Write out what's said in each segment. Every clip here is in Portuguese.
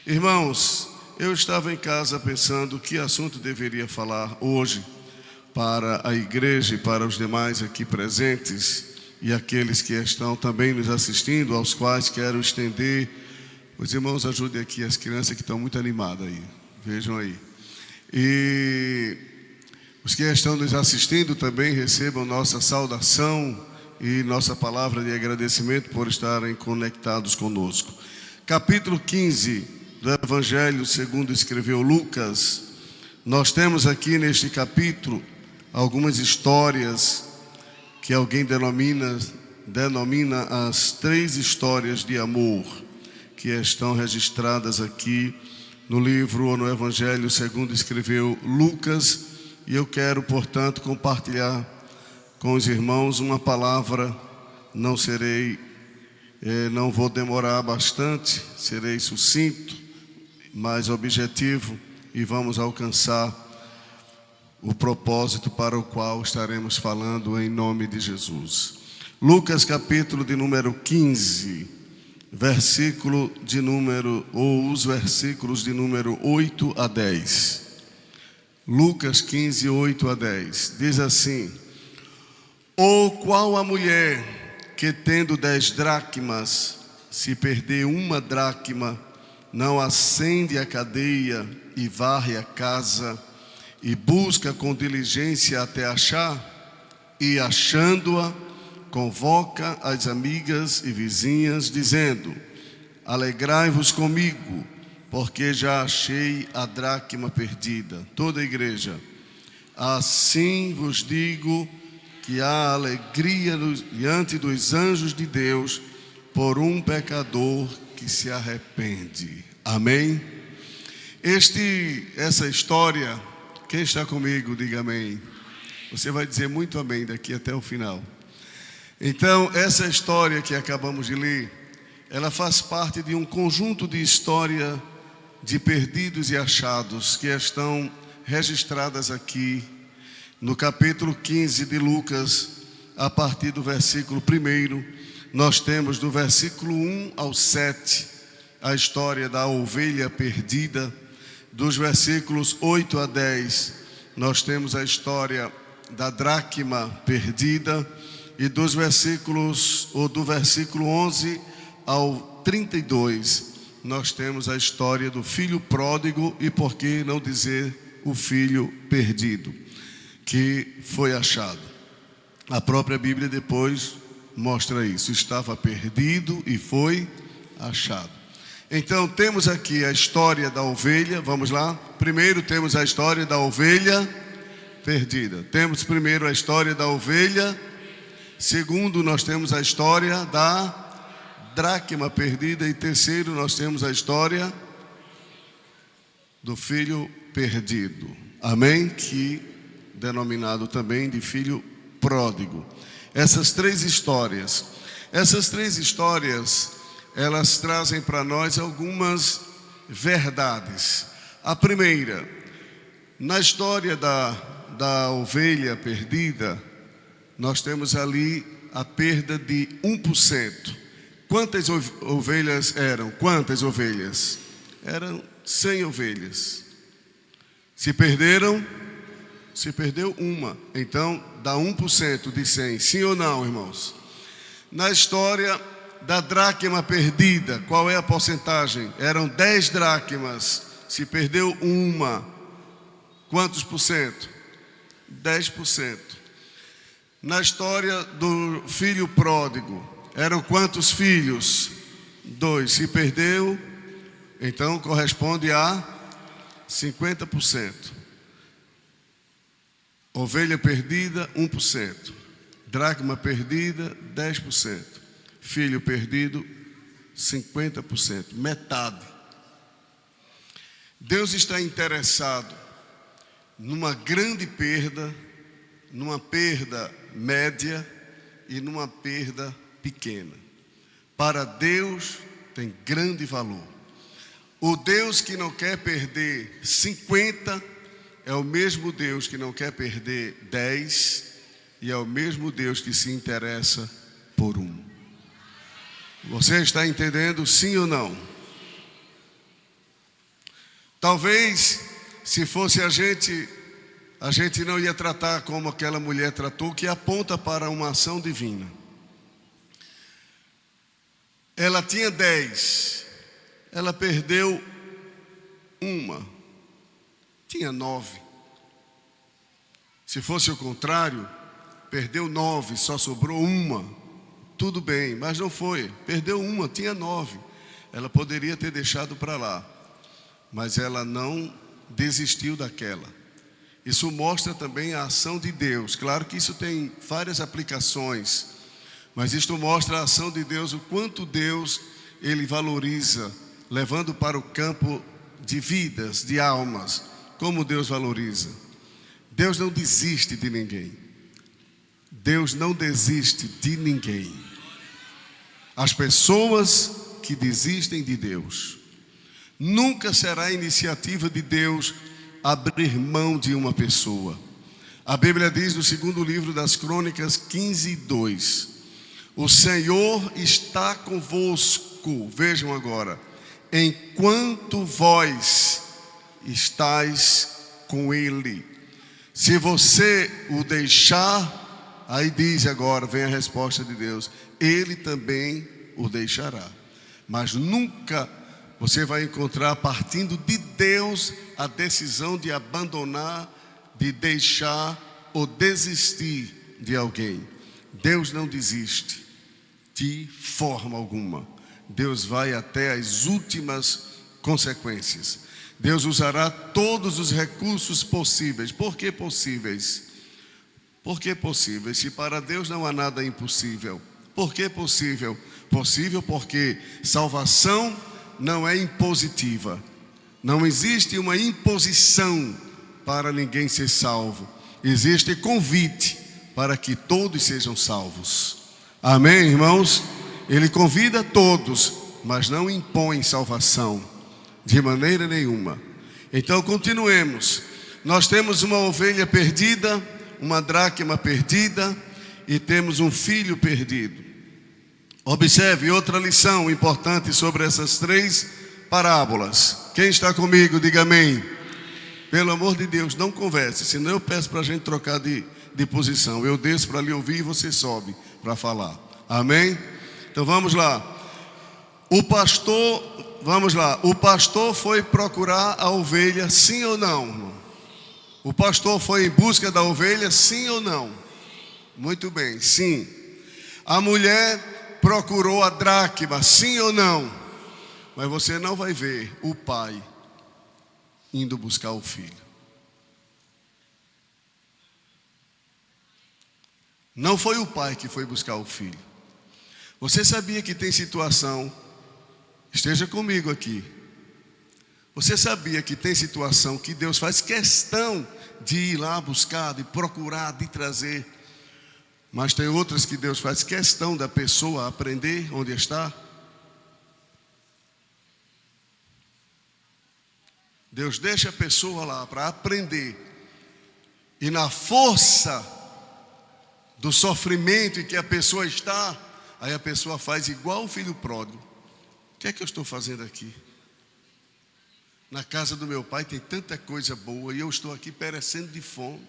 Irmãos, eu estava em casa pensando que assunto deveria falar hoje para a igreja e para os demais aqui presentes e aqueles que estão também nos assistindo, aos quais quero estender. Os irmãos, ajudem aqui as crianças que estão muito animadas aí, vejam aí. E os que estão nos assistindo também recebam nossa saudação e nossa palavra de agradecimento por estarem conectados conosco. Capítulo 15 do Evangelho segundo escreveu Lucas. Nós temos aqui neste capítulo algumas histórias que alguém denomina as 3 histórias de amor que estão registradas aqui no livro ou no Evangelho segundo escreveu Lucas. E eu quero, portanto, compartilhar com os irmãos uma palavra. Não vou demorar bastante, serei sucinto, mais objetivo, e vamos alcançar o propósito para o qual estaremos falando em nome de Jesus. Lucas capítulo de número 15, os versículos de número 8 a 10. Lucas 15, 8 a 10, diz assim: Ou qual a mulher que tendo 10 dracmas, se perder uma dracma, não acende a cadeia e varre a casa e busca com diligência até achar? E achando-a, convoca as amigas e vizinhas, dizendo: Alegrai-vos comigo, porque já achei a dracma perdida. Toda a igreja: Assim vos digo que há alegria diante dos anjos de Deus por um pecador que se arrepende. Amém? Essa história, quem está comigo, diga amém. Você vai dizer muito amém daqui até o final. Então, essa história que acabamos de ler, ela faz parte de um conjunto de história de perdidos e achados que estão registradas aqui no capítulo 15 de Lucas, a partir do versículo 1. Nós temos do versículo 1 ao 7 a história da ovelha perdida. Dos versículos 8 a 10 nós temos a história da dracma perdida. E do versículo 11 ao 32 nós temos a história do filho pródigo, e por que não dizer o filho perdido, que foi achado. A própria Bíblia depois mostra isso: estava perdido e foi achado. Então temos aqui a história da ovelha. Vamos lá. Primeiro temos a história da ovelha perdida. Temos primeiro a história da ovelha. Segundo, nós temos a história da dracma perdida. E terceiro, nós temos a história do filho perdido. Amém? Que denominado também de filho pródigo. Essas três histórias, elas trazem para nós algumas verdades. A primeira, na história da ovelha perdida, nós temos ali a perda de 1%. Quantas ovelhas eram? Quantas ovelhas? Eram 100 ovelhas. Se perdeu uma. Então, dá 1% de 100. Sim ou não, irmãos? Na história da dracma perdida, qual é a porcentagem? Eram 10 dracmas. Se perdeu uma, quantos por cento? 10%. Na história do filho pródigo, eram quantos filhos? 2. Se perdeu, então corresponde a 50%. Ovelha perdida, 1%. Dracma perdida, 10%. Filho perdido, 50%. Metade. Deus está interessado numa grande perda, numa perda média e numa perda pequena. Para Deus tem grande valor. O Deus que não quer perder 50 é o mesmo Deus que não quer perder 10, e é o mesmo Deus que se interessa por um. Você está entendendo, sim ou não? Talvez, se fosse a gente não ia tratar como aquela mulher tratou, que aponta para uma ação divina. Ela tinha 10, ela perdeu uma, tinha 9. Se fosse o contrário, perdeu 9, só sobrou uma. Tudo bem, mas não foi. Perdeu uma, tinha 9. Ela poderia ter deixado para lá, mas ela não desistiu daquela. Isso mostra também a ação de Deus. Claro que isso tem várias aplicações, mas isto mostra a ação de Deus, o quanto Deus, Ele valoriza, levando para o campo de vidas, de almas, como Deus valoriza. Deus não desiste de ninguém. Deus não desiste de ninguém. As pessoas que desistem de Deus, nunca será iniciativa de Deus abrir mão de uma pessoa. A Bíblia diz no segundo livro das Crônicas 15:2, o Senhor está convosco, vejam agora, enquanto vós estáis com Ele. Se você o deixar, aí diz agora, vem a resposta de Deus, Ele também o deixará. Mas nunca você vai encontrar, partindo de Deus, a decisão de abandonar, de deixar ou desistir de alguém. Deus não desiste de forma alguma. Deus vai até as últimas consequências. Deus usará todos os recursos possíveis. Por que possíveis? Por que possíveis? Se para Deus não há nada impossível. Por que possível? Possível porque salvação não é impositiva. Não existe uma imposição para ninguém ser salvo. Existe convite para que todos sejam salvos. Amém, irmãos? Ele convida todos, mas não impõe salvação de maneira nenhuma. Então continuemos. Nós temos uma ovelha perdida, uma dracma perdida e temos um filho perdido. Observe outra lição importante sobre essas 3 parábolas. Quem está comigo, diga amém. Pelo amor de Deus, não converse, senão eu peço para a gente trocar de posição. Eu desço para lhe ouvir e você sobe para falar. Amém? Então vamos lá. O pastor foi procurar a ovelha, sim ou não? O pastor foi em busca da ovelha, sim ou não? Muito bem, sim. A mulher procurou a dracma, sim ou não? Mas você não vai ver o pai indo buscar o filho. Não foi o pai que foi buscar o filho. Você sabia que tem situação, esteja comigo aqui. Você sabia que tem situação que Deus faz questão de ir lá buscar, de procurar, de trazer. Mas tem outras que Deus faz questão da pessoa aprender onde está. Deus deixa a pessoa lá para aprender. E na força do sofrimento em que a pessoa está, aí a pessoa faz igual o filho pródigo. O que é que eu estou fazendo aqui? Na casa do meu pai tem tanta coisa boa e eu estou aqui perecendo de fome.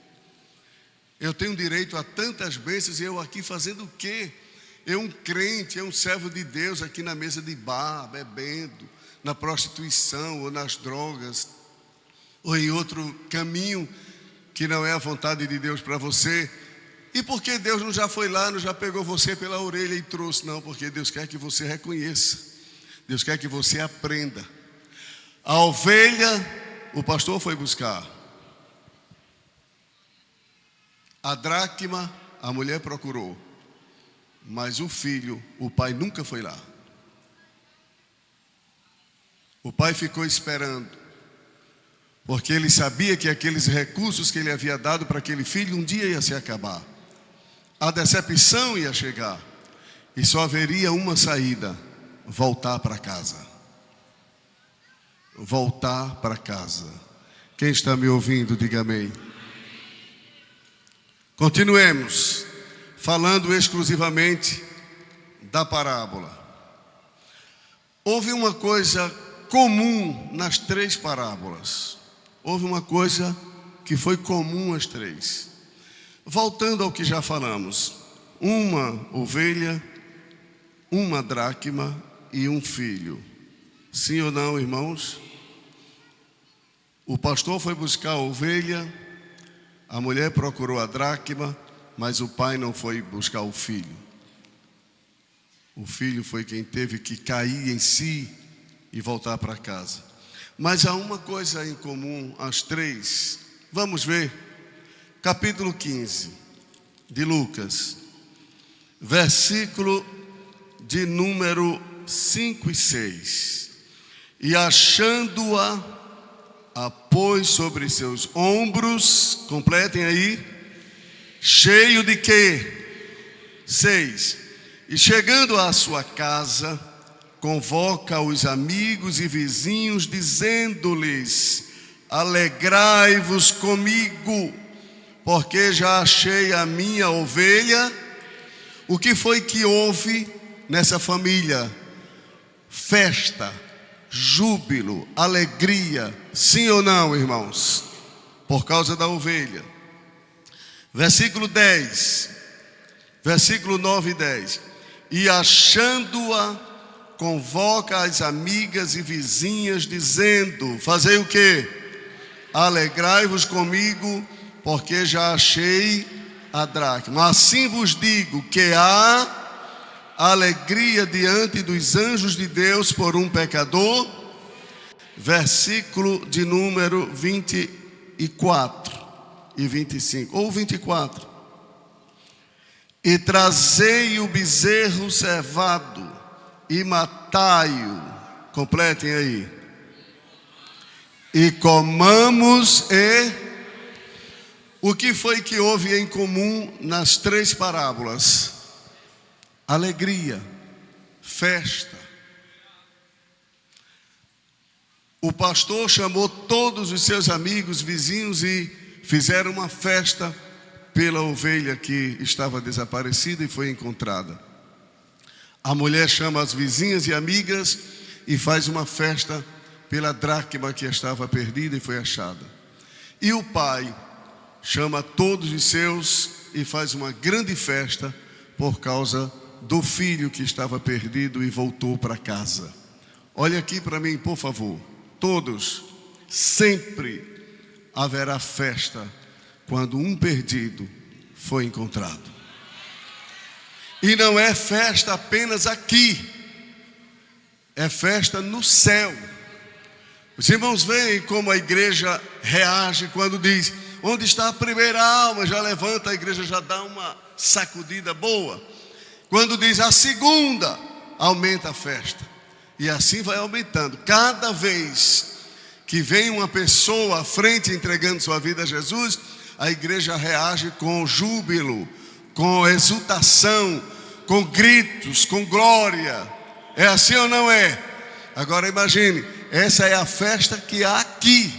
Eu tenho direito a tantas bênçãos e eu aqui fazendo o quê? Eu um crente, eu um servo de Deus aqui na mesa de bar, bebendo, na prostituição ou nas drogas, ou em outro caminho que não é a vontade de Deus para você. E por que Deus não já foi lá, não já pegou você pela orelha e trouxe? Não, porque Deus quer que você reconheça. Deus quer que você aprenda. A ovelha, o pastor foi buscar. A dracma, a mulher procurou. Mas o filho, o pai nunca foi lá. O pai ficou esperando. Porque ele sabia que aqueles recursos que ele havia dado para aquele filho um dia ia se acabar. A decepção ia chegar. E só haveria uma saída: voltar para casa. Voltar para casa. Quem está me ouvindo, diga amém. Continuemos falando exclusivamente da parábola. Houve uma coisa comum nas três parábolas. Houve uma coisa que foi comum às três. Voltando ao que já falamos, uma ovelha, uma dracma e um filho. Sim ou não, irmãos? O pastor foi buscar a ovelha, a mulher procurou a dracma, mas o pai não foi buscar o filho. O filho foi quem teve que cair em si e voltar para casa. Mas há uma coisa em comum às três. Vamos ver. Capítulo 15 de Lucas, versículo de número 5 e 6. E achando-a, a pôs sobre seus ombros, completem aí, cheio de quê? 6. E chegando à sua casa, convoca os amigos e vizinhos, dizendo-lhes: alegrai-vos comigo, porque já achei a minha ovelha. O que foi que houve nessa família? Festa, júbilo, alegria. Sim ou não, irmãos? Por causa da ovelha. Versículo 10, versículo 9 e 10. E achando-a, convoca as amigas e vizinhas, dizendo: fazei o quê? Alegrai-vos comigo, porque já achei a dracma. Assim vos digo que há alegria diante dos anjos de Deus por um pecador. Versículo de número 24 e 25, ou 24. E trazei o bezerro cevado e matai-o. Completem aí. E comamos O que foi que houve em comum nas três parábolas? Alegria, festa. O pastor chamou todos os seus amigos, vizinhos e fizeram uma festa pela ovelha que estava desaparecida e foi encontrada. A mulher chama as vizinhas e amigas e faz uma festa pela dracma que estava perdida e foi achada. E o pai chama todos os seus e faz uma grande festa por causa do filho que estava perdido e voltou para casa. Olha aqui para mim, por favor. Todos, sempre haverá festa quando um perdido foi encontrado. E não é festa apenas aqui, é festa no céu. Os irmãos veem como a igreja reage quando diz: onde está a primeira alma? Já levanta, a igreja já dá uma sacudida boa. Quando diz a segunda, aumenta a festa. E assim vai aumentando. Cada vez que vem uma pessoa à frente entregando sua vida a Jesus, a igreja reage com júbilo, com exultação, com gritos, com glória. É assim ou não é? Agora imagine, essa é a festa que há aqui.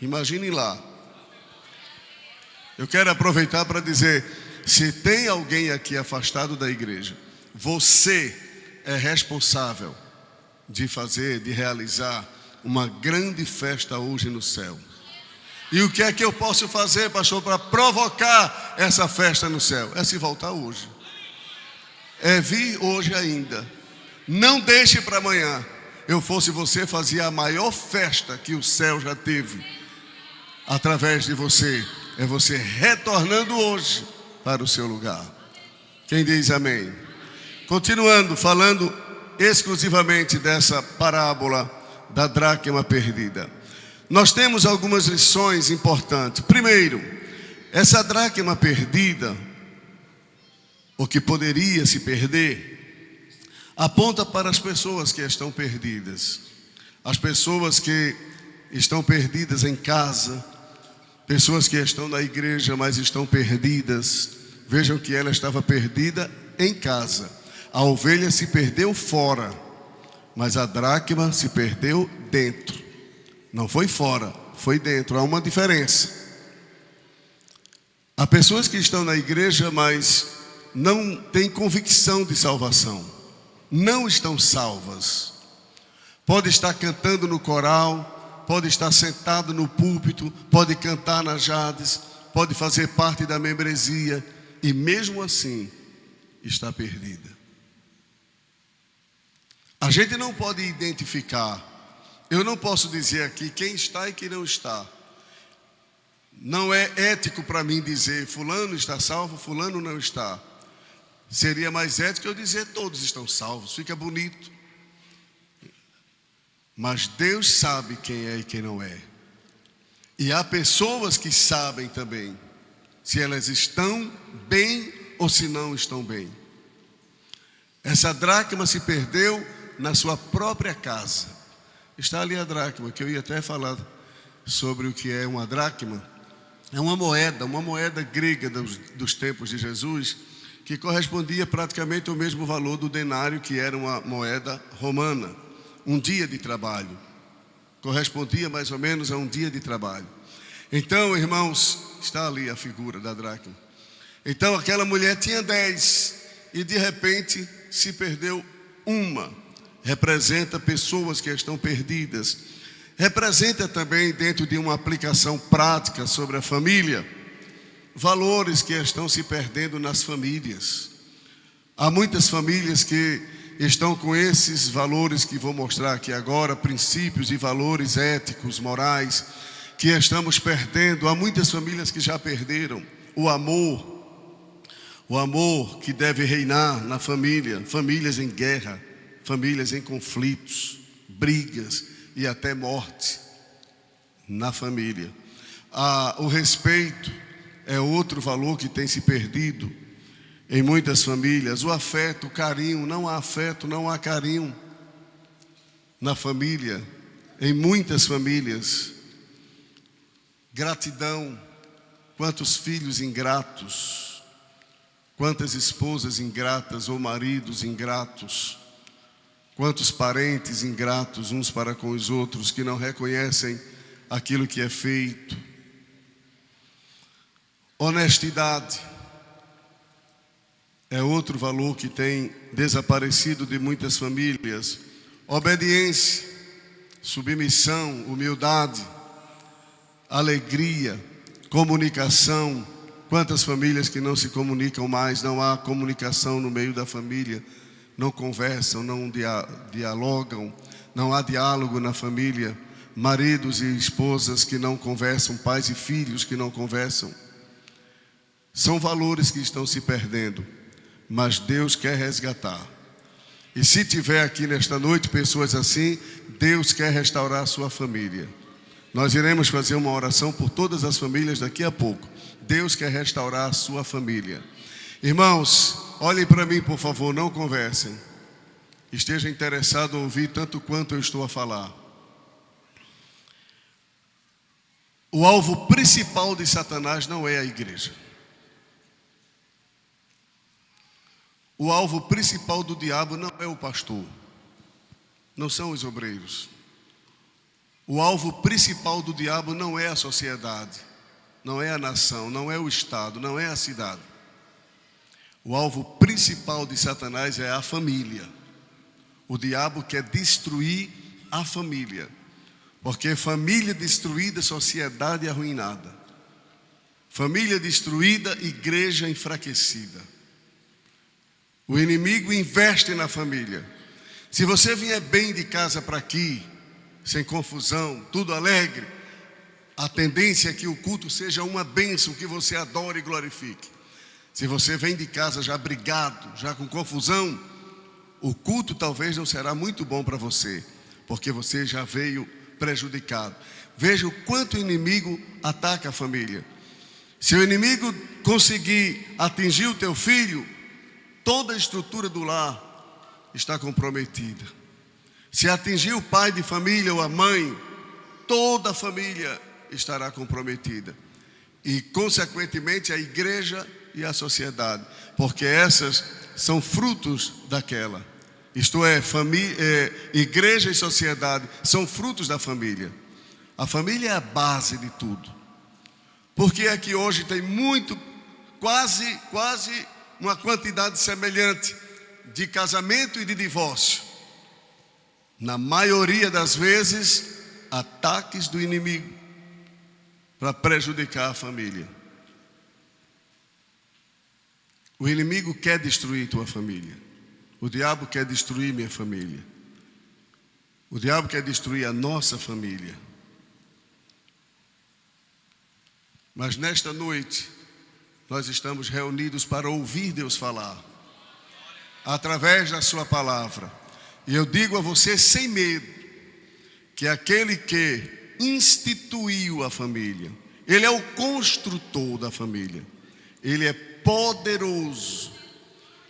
Imagine lá. Eu quero aproveitar para dizer: se tem alguém aqui afastado da igreja, você é responsável de realizar uma grande festa hoje no céu. E o que é que eu posso fazer, pastor, para provocar essa festa no céu? É se voltar hoje. É vir hoje ainda. Não deixe para amanhã. Eu fosse você, fazia a maior festa que o céu já teve através de você. É você retornando hoje para o seu lugar. Quem diz amém? Continuando, falando exclusivamente dessa parábola da dracma perdida. Nós temos algumas lições importantes. Primeiro, essa dracma perdida, o que poderia se perder, aponta para as pessoas que estão perdidas. As pessoas que estão perdidas em casa, pessoas que estão na igreja, mas estão perdidas. Vejam que ela estava perdida em casa. A ovelha se perdeu fora, mas a dracma se perdeu dentro. Não foi fora, foi dentro. Há uma diferença. Há pessoas que estão na igreja, mas não têm convicção de salvação. Não estão salvas. Pode estar cantando no coral, pode estar sentado no púlpito, pode cantar nas jades, pode fazer parte da membresia e mesmo assim está perdida. A gente não pode identificar. Eu não posso dizer aqui quem está e quem não está. Não é ético para mim dizer fulano está salvo, fulano não está. Seria mais ético eu dizer todos estão salvos, fica bonito. Mas Deus sabe quem é e quem não é. E há pessoas que sabem também se elas estão bem ou se não estão bem. Essa dracma se perdeu na sua própria casa. Está ali a dracma, que eu ia até falar sobre o que é uma dracma. É uma moeda grega dos tempos de Jesus, que correspondia praticamente ao mesmo valor do denário, que era uma moeda romana. Um dia de trabalho. Correspondia mais ou menos a um dia de trabalho. Então, irmãos, está ali a figura da dracma. Então, aquela mulher tinha 10 e de repente se perdeu uma. Representa pessoas que estão perdidas. Representa também, dentro de uma aplicação prática sobre a família, valores que estão se perdendo nas famílias. Há muitas famílias que estão com esses valores que vou mostrar aqui agora, princípios e valores éticos, morais, que estamos perdendo. Há muitas famílias que já perderam o amor que deve reinar na família, famílias em guerra, famílias em conflitos, brigas e até morte na família. O respeito é outro valor que tem se perdido em muitas famílias. O afeto, o carinho, não há afeto, não há carinho na família, em muitas famílias. Gratidão, quantos filhos ingratos, quantas esposas ingratas ou maridos ingratos, quantos parentes ingratos uns para com os outros, que não reconhecem aquilo que é feito. Honestidade é outro valor que tem desaparecido de muitas famílias. Obediência, submissão, humildade, alegria, comunicação. Quantas famílias que não se comunicam mais, não há comunicação no meio da família, não conversam, não dialogam, não há diálogo na família. Maridos e esposas que não conversam, pais e filhos que não conversam. São valores que estão se perdendo, mas Deus quer resgatar. E se tiver aqui nesta noite pessoas assim, Deus quer restaurar a sua família. Nós iremos fazer uma oração por todas as famílias daqui a pouco. Deus quer restaurar a sua família. Irmãos, olhem para mim, por favor, não conversem. Esteja interessado em ouvir tanto quanto eu estou a falar. O alvo principal de Satanás não é a igreja. O alvo principal do diabo não é o pastor, não são os obreiros. O alvo principal do diabo não é a sociedade, não é a nação, não é o estado, não é a cidade. O alvo principal de Satanás é a família. O diabo quer destruir a família, porque família destruída, sociedade arruinada. Família destruída, igreja enfraquecida. O inimigo investe na família. Se você vier bem de casa para aqui, sem confusão, tudo alegre, a tendência é que o culto seja uma bênção, que você adore e glorifique. Se você vem de casa já brigado, já com confusão, o culto talvez não será muito bom para você, porque você já veio prejudicado. Veja o quanto o inimigo ataca a família. Se o inimigo conseguir atingir o teu filho, toda a estrutura do lar está comprometida. Se atingir o pai de família ou a mãe, toda a família estará comprometida. E, consequentemente, a igreja e a sociedade, porque essas são frutos daquela. Isto é, igreja e sociedade são frutos da família. A família é a base de tudo. Porque é que hoje tem quase uma quantidade semelhante de casamento e de divórcio. na maioria das vezes, ataques do inimigo para prejudicar a família. O inimigo quer destruir tua família. O diabo quer destruir minha família. O diabo quer destruir a nossa família. Mas nesta noite, nós estamos reunidos para ouvir Deus falar, através da sua palavra. E eu digo a você sem medo, que aquele que instituiu a família, ele é o construtor da família. Ele é poderoso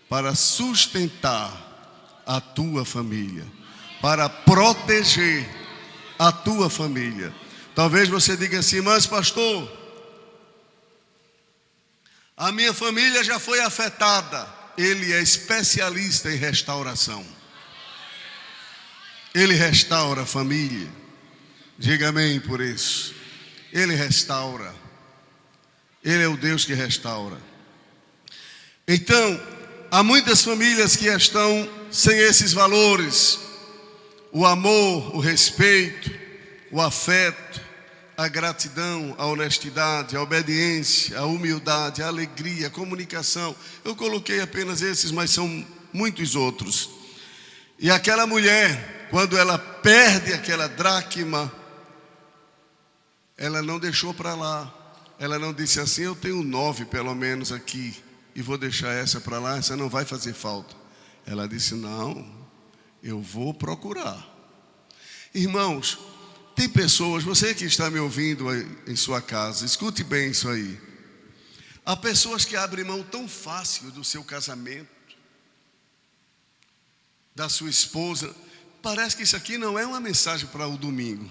para sustentar a tua família, para proteger a tua família. Talvez você diga assim: mas pastor, a minha família já foi afetada. Ele é especialista em restauração. Ele restaura a família. Diga amém por isso. Ele restaura. Ele é o Deus que restaura. Então, há muitas famílias que estão sem esses valores: o amor, o respeito, o afeto, a gratidão, a honestidade, a obediência, a humildade, a alegria, a comunicação. Eu coloquei apenas esses, mas são muitos outros. E aquela mulher, quando ela perde aquela dracma, ela não deixou para lá. Ela não disse assim: eu tenho 9 pelo menos aqui e vou deixar essa para lá, essa não vai fazer falta. Ela disse: não, eu vou procurar. Irmãos, tem pessoas, você que está me ouvindo aí em sua casa, escute bem isso aí. Há pessoas que abrem mão tão fácil do seu casamento, da sua esposa. Parece que isso aqui não é uma mensagem para o domingo.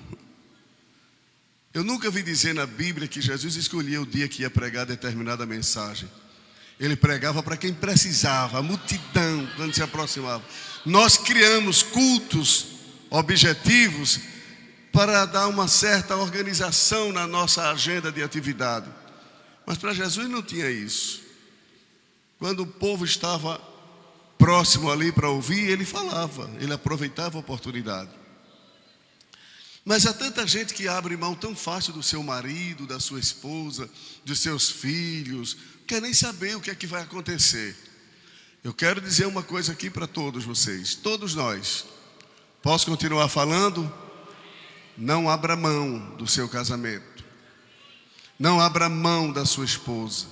Eu nunca vi dizer na Bíblia que Jesus escolhia o dia que ia pregar determinada mensagem. Ele pregava para quem precisava, a multidão, quando se aproximava. Nós criamos cultos objetivos para dar uma certa organização na nossa agenda de atividade. Mas para Jesus não tinha isso. Quando o povo estava próximo ali para ouvir, ele falava, ele aproveitava a oportunidade. Mas há tanta gente que abre mão tão fácil do seu marido, da sua esposa, dos seus filhos, não quer nem saber o que é que vai acontecer. Eu quero dizer uma coisa aqui para todos vocês, todos nós. Posso continuar falando? Não abra mão do seu casamento. Não abra mão da sua esposa.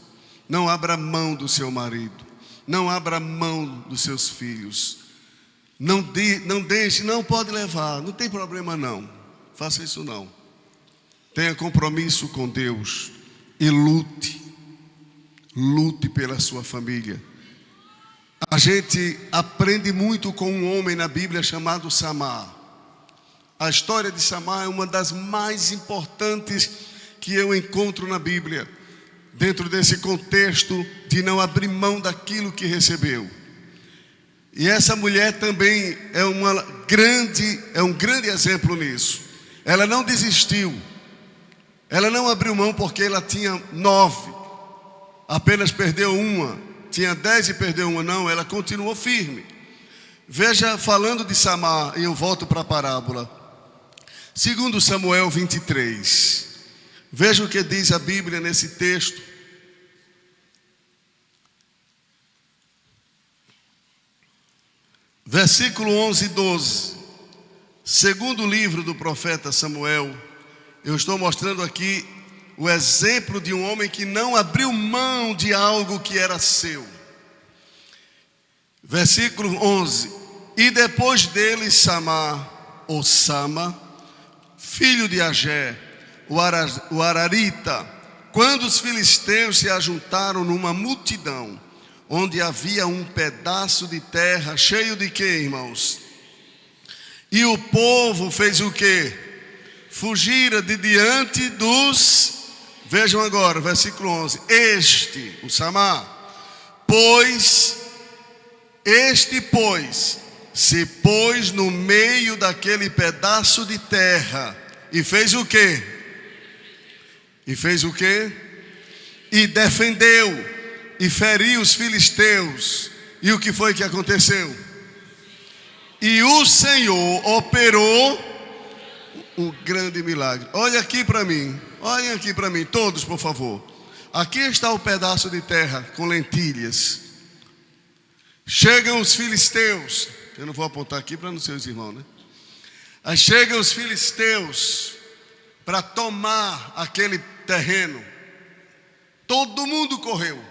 Não abra mão do seu marido. Não abra mão dos seus filhos. Não deixe, não pode levar, não tem problema não. Faça isso não. Tenha compromisso com Deus e lute. Lute pela sua família. A gente aprende muito com um homem na Bíblia chamado Samar. A história de Samar é uma das mais importantes que eu encontro na Bíblia, dentro desse contexto de não abrir mão daquilo que recebeu. E essa mulher também é um grande exemplo nisso. Ela não desistiu. Ela não abriu mão porque ela tinha 9, apenas perdeu uma. Tinha 10 e perdeu uma. Não, ela continuou firme. Veja, falando de Samar, e eu volto para a parábola. 2 Samuel 23. Veja o que diz a Bíblia nesse texto. Versículo 11 e 12. Segundo livro do profeta Samuel, eu estou mostrando aqui o exemplo de um homem que não abriu mão de algo que era seu. Versículo 11. E depois dele Samar, ou Sama, filho de Agé, o Ararita, quando os filisteus se ajuntaram numa multidão, onde havia um pedaço de terra cheio de quê, irmãos? E o povo fez o quê? Fugira de diante dos... Vejam agora, versículo 11. O Samar, pois, se pôs no meio daquele pedaço de terra, e fez o quê? E defendeu, e feriu os filisteus. E o que foi que aconteceu? E o Senhor operou um grande milagre. Olha aqui para mim. Olhem aqui para mim, todos, por favor. Aqui está o pedaço de terra com lentilhas. Chegam os filisteus. Eu não vou apontar aqui para não ser os irmãos, né? Aí chegam os filisteus para tomar aquele terreno. Todo mundo correu.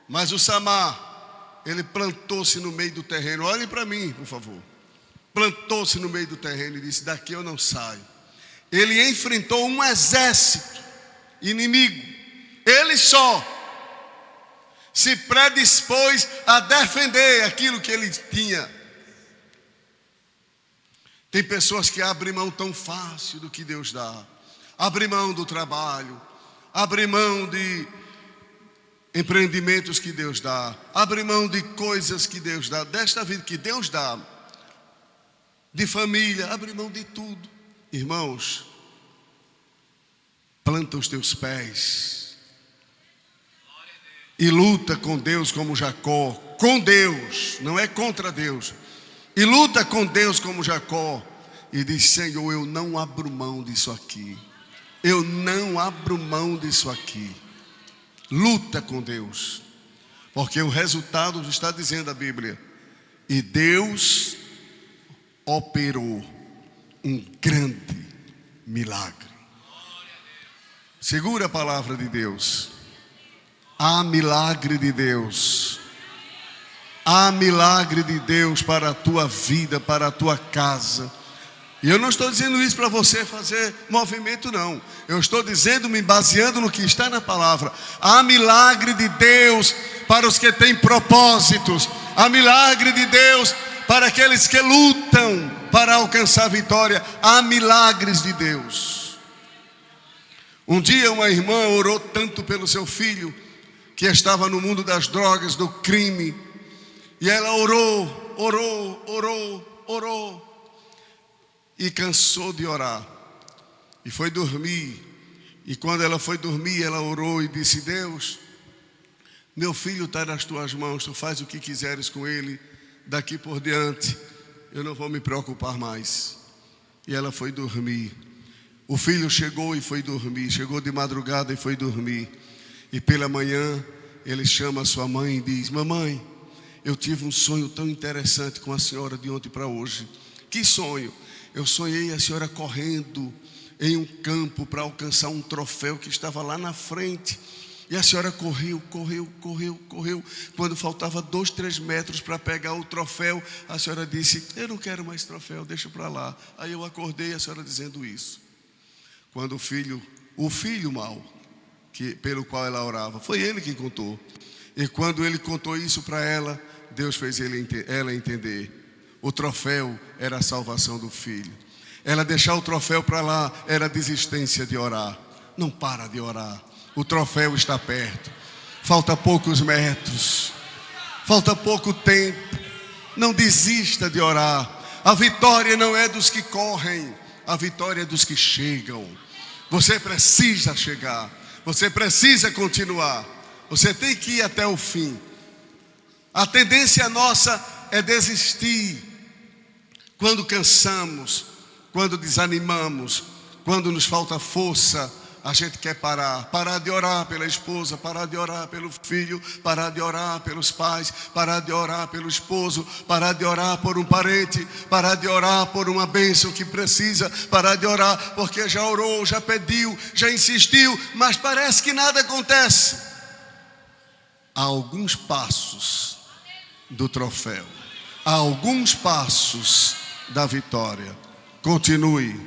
Mas o Samar, ele plantou-se no meio do terreno. Olhem para mim, por favor. Plantou-se no meio do terreno e disse: daqui eu não saio. Ele enfrentou um exército inimigo. Ele só se predispôs a defender aquilo que ele tinha. Tem pessoas que abrem mão tão fácil do que Deus dá. Abrem mão do trabalho. Abrem mão de empreendimentos que Deus dá. Abrem mão de coisas que Deus dá. Desta vida que Deus dá. De família. Abrem mão de tudo. Irmãos, planta os teus pés. E luta com Deus como Jacó. Com Deus, não é contra Deus. E luta com Deus como Jacó. E diz: Senhor, eu não abro mão disso aqui. Eu não abro mão disso aqui. Luta com Deus. Porque o resultado está dizendo a Bíblia. E Deus operou um grande milagre. Segura a palavra de Deus. Há milagre de Deus. Há milagre de Deus para a tua vida, para a tua casa. E eu não estou dizendo isso para você fazer movimento, não. Eu estou dizendo, me baseando no que está na palavra. Há milagre de Deus para os que têm propósitos. Há milagre de Deus para aqueles que lutam para alcançar a vitória. Há milagres de Deus. Um dia uma irmã orou tanto pelo seu filho, que estava no mundo das drogas, do crime. E ela orou. E cansou de orar. E foi dormir. E quando ela foi dormir, ela orou e disse: Deus, meu filho está nas tuas mãos. Tu faz o que quiseres com ele. Daqui por diante, eu não vou me preocupar mais. E ela foi dormir. O filho chegou e foi dormir. Chegou de madrugada e foi dormir. E pela manhã, ele chama a sua mãe e diz: mamãe, eu tive um sonho tão interessante com a senhora de ontem para hoje. Que sonho? Eu sonhei a senhora correndo em um campo para alcançar um troféu que estava lá na frente. E a senhora correu. Quando faltava 2, 3 metros para pegar o troféu, a senhora disse: eu não quero mais troféu, deixa para lá. Aí eu acordei, a senhora dizendo isso. Quando o filho mau, pelo qual ela orava, foi ele que contou. E quando ele contou isso para ela, Deus fez ela entender. O troféu era a salvação do filho. Ela deixar o troféu para lá era a desistência de orar. Não para de orar. O troféu está perto. Falta poucos metros. Falta pouco tempo. Não desista de orar. A vitória não é dos que correm. A vitória é dos que chegam. Você precisa chegar. Você precisa continuar. Você tem que ir até o fim. A tendência nossa é desistir. Quando cansamos, quando desanimamos, quando nos falta força, a gente quer parar. Parar de orar pela esposa, parar de orar pelo filho, parar de orar pelos pais, parar de orar pelo esposo, parar de orar por um parente, parar de orar por uma bênção que precisa, parar de orar porque já orou, já pediu, já insistiu, mas parece que nada acontece. Há alguns passos do troféu, há alguns passos da vitória. Continue.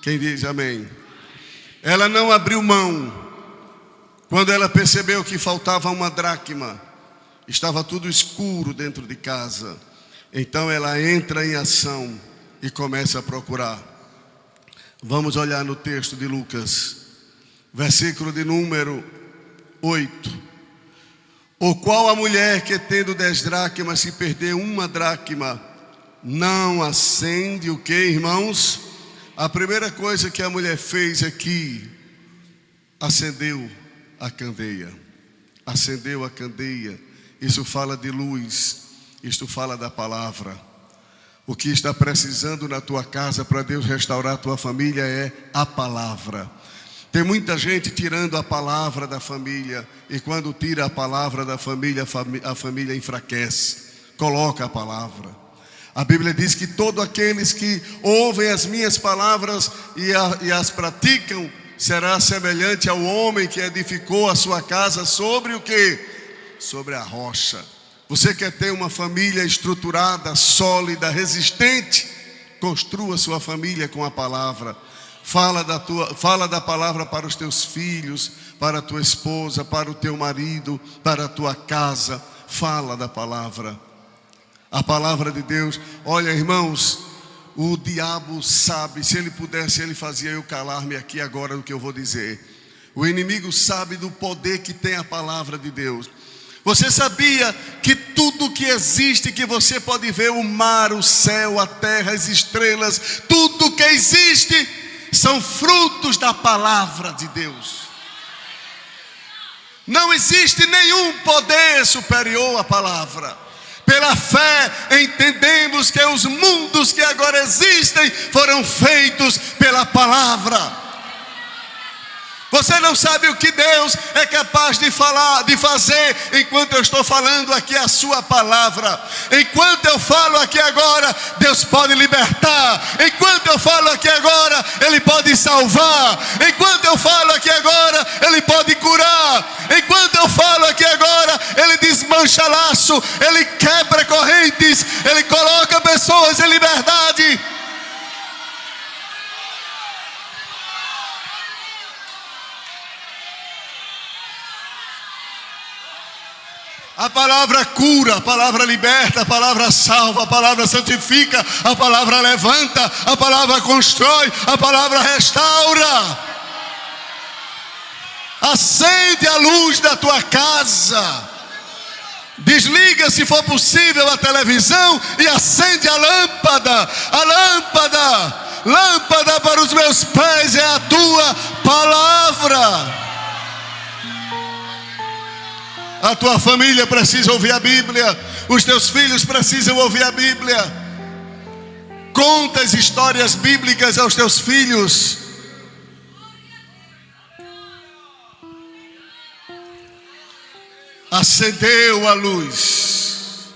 Quem diz amém? Ela não abriu mão. Quando ela percebeu que faltava uma dracma, estava tudo escuro dentro de casa. Então ela entra em ação e começa a procurar. Vamos olhar no texto de Lucas, versículo de número 8. O qual a mulher que tendo 10 dracmas, se perder uma dracma, não acende o que, irmãos? A primeira coisa que a mulher fez aqui, acendeu a candeia. Acendeu a candeia. Isso fala de luz. Isto fala da palavra. O que está precisando na tua casa para Deus restaurar a tua família é a palavra. Tem muita gente tirando a palavra da família, e quando tira a palavra da família, a família enfraquece. Coloca a palavra. A Bíblia diz que todos aqueles que ouvem as minhas palavras e as praticam, será semelhante ao homem que edificou a sua casa sobre o quê? Sobre a rocha. Você quer ter uma família estruturada, sólida, resistente? Construa sua família com a palavra. Fala da palavra para os teus filhos, para a tua esposa, para o teu marido, para a tua casa. Fala da palavra. A palavra de Deus. Olha, irmãos, o diabo sabe, se ele pudesse, ele fazia eu calar-me aqui agora do que eu vou dizer. O inimigo sabe do poder que tem a palavra de Deus. Você sabia que tudo que existe, que você pode ver, o mar, o céu, a terra, as estrelas, tudo que existe, são frutos da palavra de Deus. Não existe nenhum poder superior à palavra. Pela fé entendemos que os mundos que agora existem foram feitos pela palavra. Você não sabe o que Deus é capaz de fazer enquanto eu estou falando aqui a sua palavra. Enquanto eu falo aqui agora, Deus pode libertar. Enquanto eu falo aqui agora, Ele pode salvar. Enquanto eu falo aqui agora, Ele pode curar. Enquanto eu falo aqui agora, Ele desmancha laço, Ele quebra correntes, Ele coloca pessoas em liberdade. A palavra cura, a palavra liberta, a palavra salva, a palavra santifica, a palavra levanta, a palavra constrói, a palavra restaura. Acende a luz da tua casa. Desliga, se for possível, a televisão e acende a lâmpada. A lâmpada para os meus pés é a tua palavra. A tua família precisa ouvir a Bíblia. Os teus filhos precisam ouvir a Bíblia. Conta as histórias bíblicas aos teus filhos. Acendeu a luz.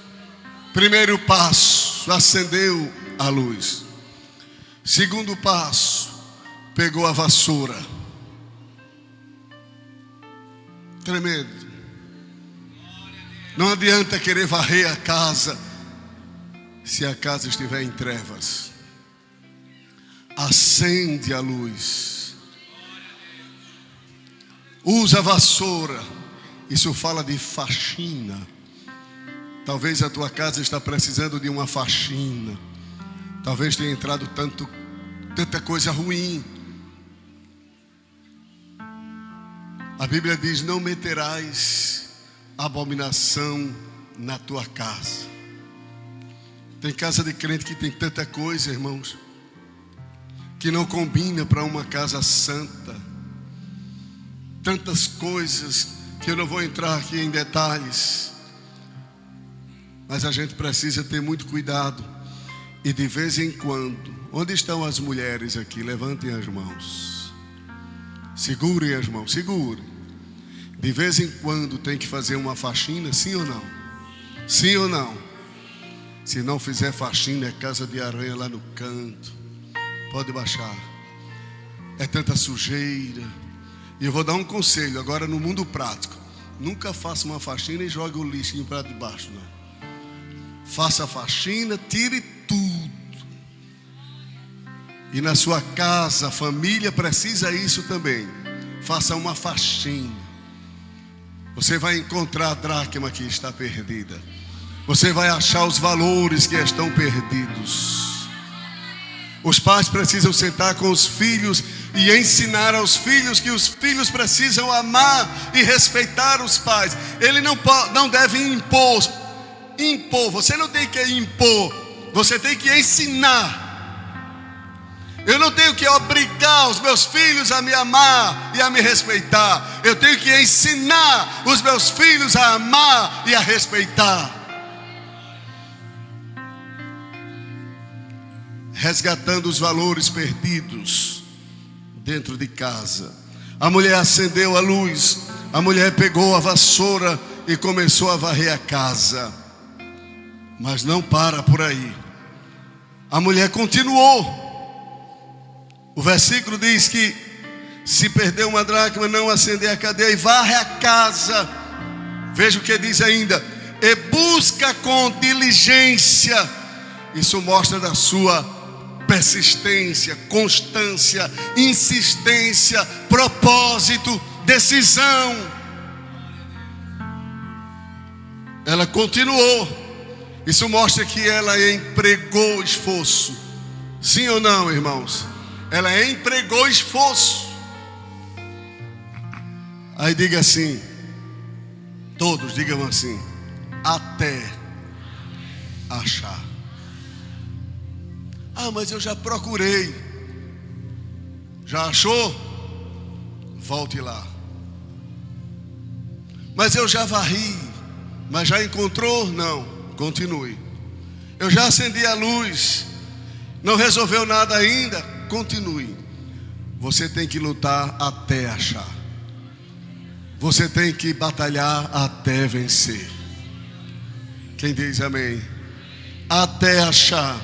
Primeiro passo, acendeu a luz. Segundo passo, pegou a vassoura. Tremendo. Não adianta querer varrer a casa se a casa estiver em trevas. Acende a luz. Usa a vassoura. Isso fala de faxina. Talvez a tua casa está precisando de uma faxina. Talvez tenha entrado tanta coisa ruim. A Bíblia diz: não meterás abominação na tua casa. Tem casa de crente que tem tanta coisa, irmãos, que não combina para uma casa santa. Tantas coisas que eu não vou entrar aqui em detalhes, mas a gente precisa ter muito cuidado. E de vez em quando, onde estão as mulheres aqui? Levantem as mãos. Segurem as mãos, segurem. De vez em quando tem que fazer uma faxina, sim ou não? Sim ou não? Se não fizer faxina, é casa de aranha lá no canto. Pode baixar. É tanta sujeira. E eu vou dar um conselho agora no mundo prático. Nunca faça uma faxina e jogue o lixinho para debaixo, não. Faça a faxina, tire tudo. E na sua casa, a família precisa isso também. Faça uma faxina. Você vai encontrar a dracma que está perdida. Você vai achar os valores que estão perdidos. Os pais precisam sentar com os filhos e ensinar aos filhos que os filhos precisam amar e respeitar os pais. Ele não deve impor. Você não tem que impor. Você tem que ensinar. Eu não tenho que obrigar os meus filhos a me amar e a me respeitar. Eu tenho que ensinar os meus filhos a amar e a respeitar. resgatando os valores perdidos dentro de casa. A mulher acendeu a luz, a mulher pegou a vassoura e começou a varrer a casa. Mas não para por aí. A mulher continuou. O versículo diz que se perder uma dracma, não acender a candeia e varre a casa. Veja o que diz ainda: e busca com diligência. Isso mostra da sua persistência, constância, insistência, propósito, decisão. Ela continuou. Isso mostra que ela empregou esforço. Sim ou não, irmãos? Ela empregou esforço. Aí diga assim, todos digam assim: até achar. Ah, mas eu já procurei. Já achou? Volte lá. Mas eu já varri. Mas já encontrou? Não. Continue. Eu já acendi a luz. Não resolveu nada ainda? Continue. Você tem que lutar até achar. Você tem que batalhar até vencer. Quem diz amém? Até achar.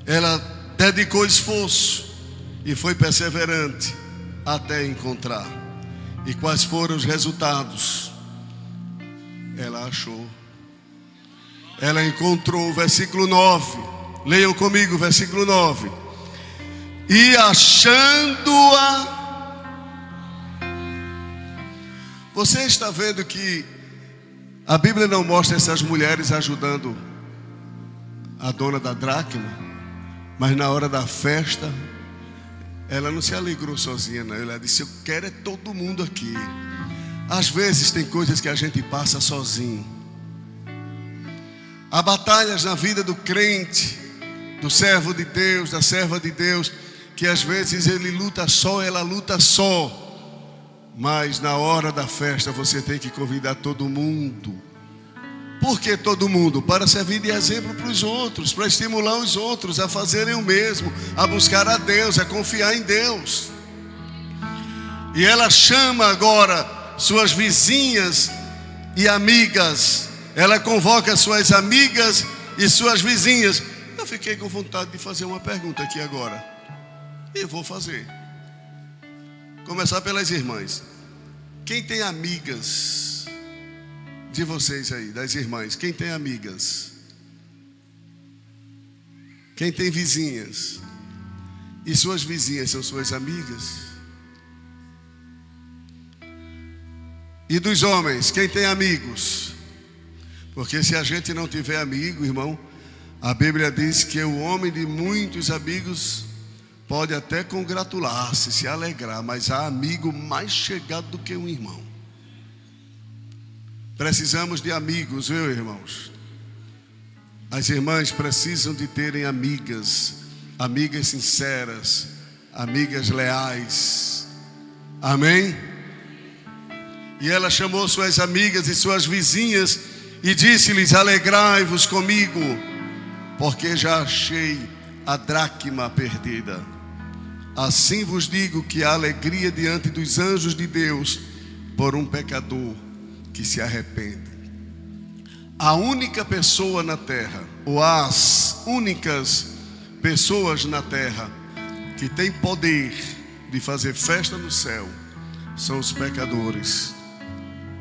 Ela dedicou esforço e foi perseverante até encontrar. E quais foram os resultados? Ela achou. Ela encontrou. Versículo 9. Leiam comigo, versículo 9. E achando-a. Você está vendo que a Bíblia não mostra essas mulheres ajudando a dona da dracma, mas na hora da festa ela não se alegrou sozinha, não. Ela disse: eu quero é todo mundo aqui. Às vezes tem coisas que a gente passa sozinho. Há batalhas na vida do crente, do servo de Deus, da serva de Deus, que às vezes ele luta só, ela luta só. Mas na hora da festa você tem que convidar todo mundo. Por que todo mundo? Para servir de exemplo para os outros, para estimular os outros a fazerem o mesmo, a buscar a Deus, a confiar em Deus. E ela chama agora suas vizinhas e amigas. Ela convoca suas amigas e suas vizinhas. Eu fiquei com vontade de fazer uma pergunta aqui agora. E vou fazer. Começar pelas irmãs. Quem tem amigas de vocês aí, das irmãs? Quem tem amigas? Quem tem vizinhas? E suas vizinhas são suas amigas? E dos homens, quem tem amigos? Porque se a gente não tiver amigo, irmão, a Bíblia diz que o homem de muitos amigos pode até congratular-se, se alegrar, mas há amigo mais chegado do que um irmão. Precisamos de amigos, viu, irmãos? As irmãs precisam de terem amigas, amigas sinceras, amigas leais. Amém? E ela chamou suas amigas e suas vizinhas e disse-lhes: alegrai-vos comigo, porque já achei a dracma perdida. Assim vos digo que há alegria diante dos anjos de Deus por um pecador que se arrepende. A única pessoa na terra, ou as únicas pessoas na terra que tem poder de fazer festa no céu, são os pecadores.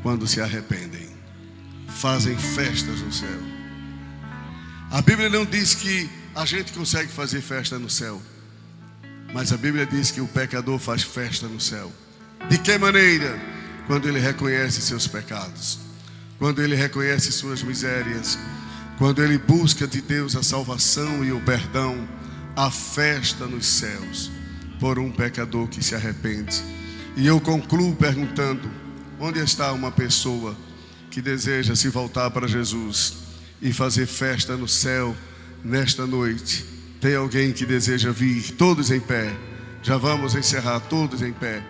Quando se arrependem, fazem festas no céu. A Bíblia não diz que a gente consegue fazer festa no céu, mas a Bíblia diz que o pecador faz festa no céu. De que maneira? Quando ele reconhece seus pecados, quando ele reconhece suas misérias, quando ele busca de Deus a salvação e o perdão. A festa nos céus por um pecador que se arrepende. E eu concluo perguntando: onde está uma pessoa que deseja se voltar para Jesus e fazer festa no céu nesta noite? Tem alguém que deseja vir? Todos em pé. Já vamos encerrar, todos em pé.